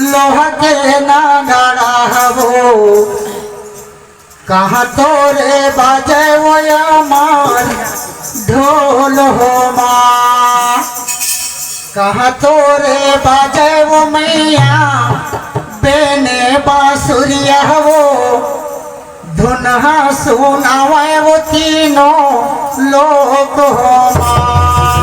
लोहा के नागाड़ा हबो कहाँ तोरे बाजे वो मार ढोल हो माँ कहाँ तोरे बाजे वो मैया बेने बांसुरिया वो धुनहा सुनावे वो तीनों लोग हो माँ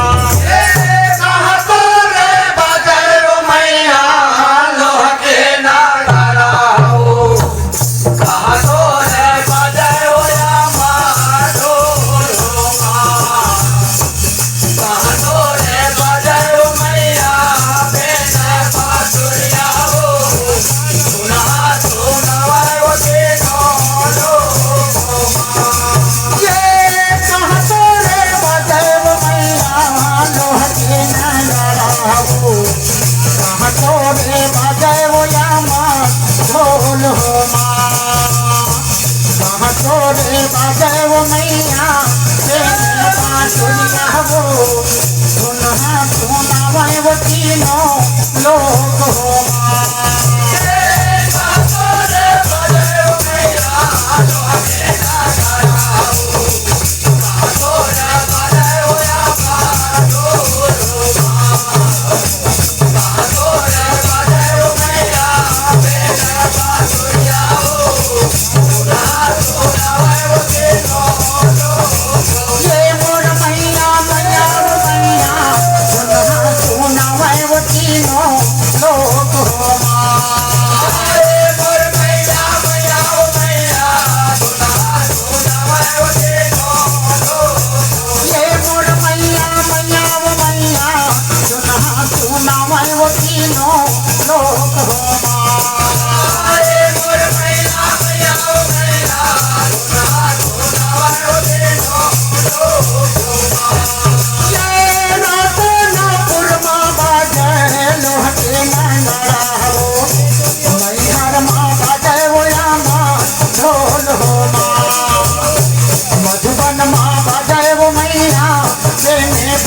तोरे बाजे वो मैया बांसुरिया वो धुनहा सुनावे वो तीनों लोग हो सुनावे वो तीनों लोग हो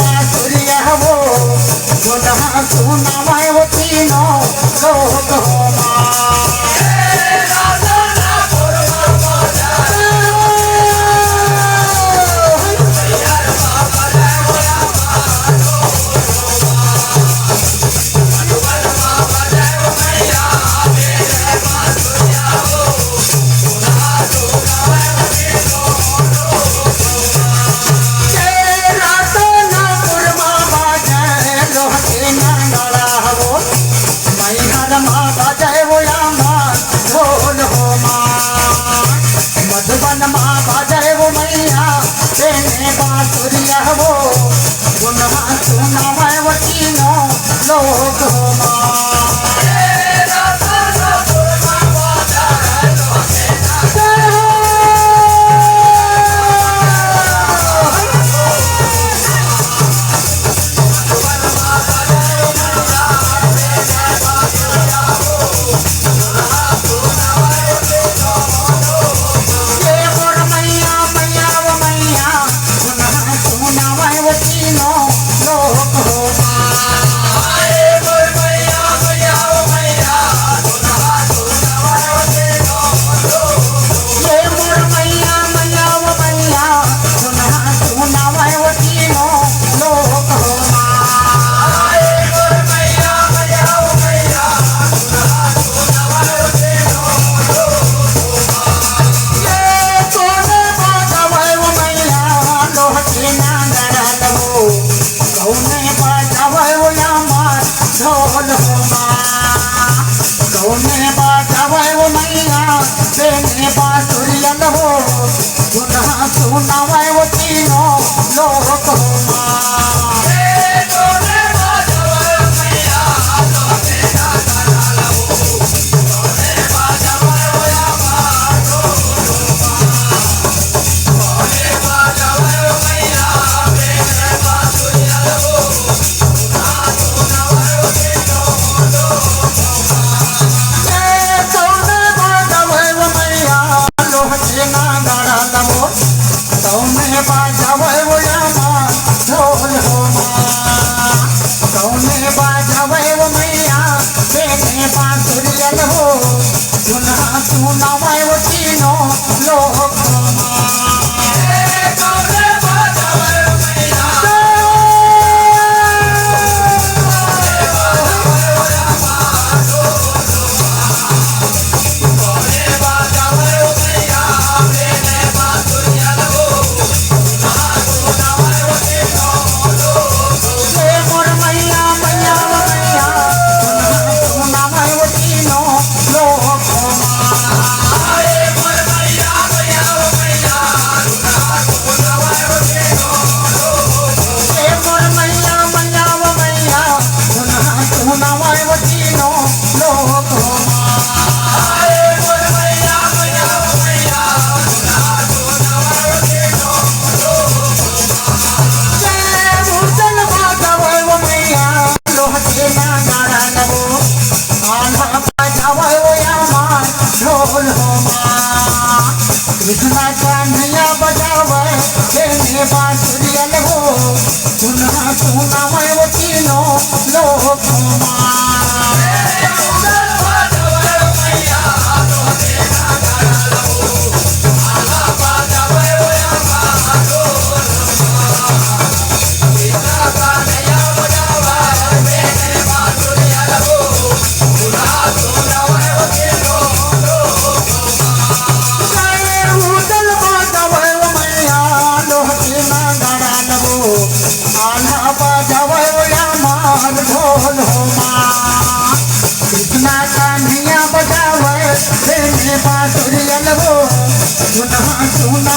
बांसुरिया वो धुनहा सुनावे वो तीनों लोग हो बाजावे वो मैया बेने बांसुरिया वो धुनहा सुनावे वो तीनों लोग हो बाजावे वो ढोल हो सुना सुना मैं वो तीनों लोग कृष्णा कान्हैया बजावे देने बांसुरिया लगो सुना सुना मैं वो तीनों लोग कृष्णा कान्हैया बजावे देने बांसुरिया लगो सुना सुना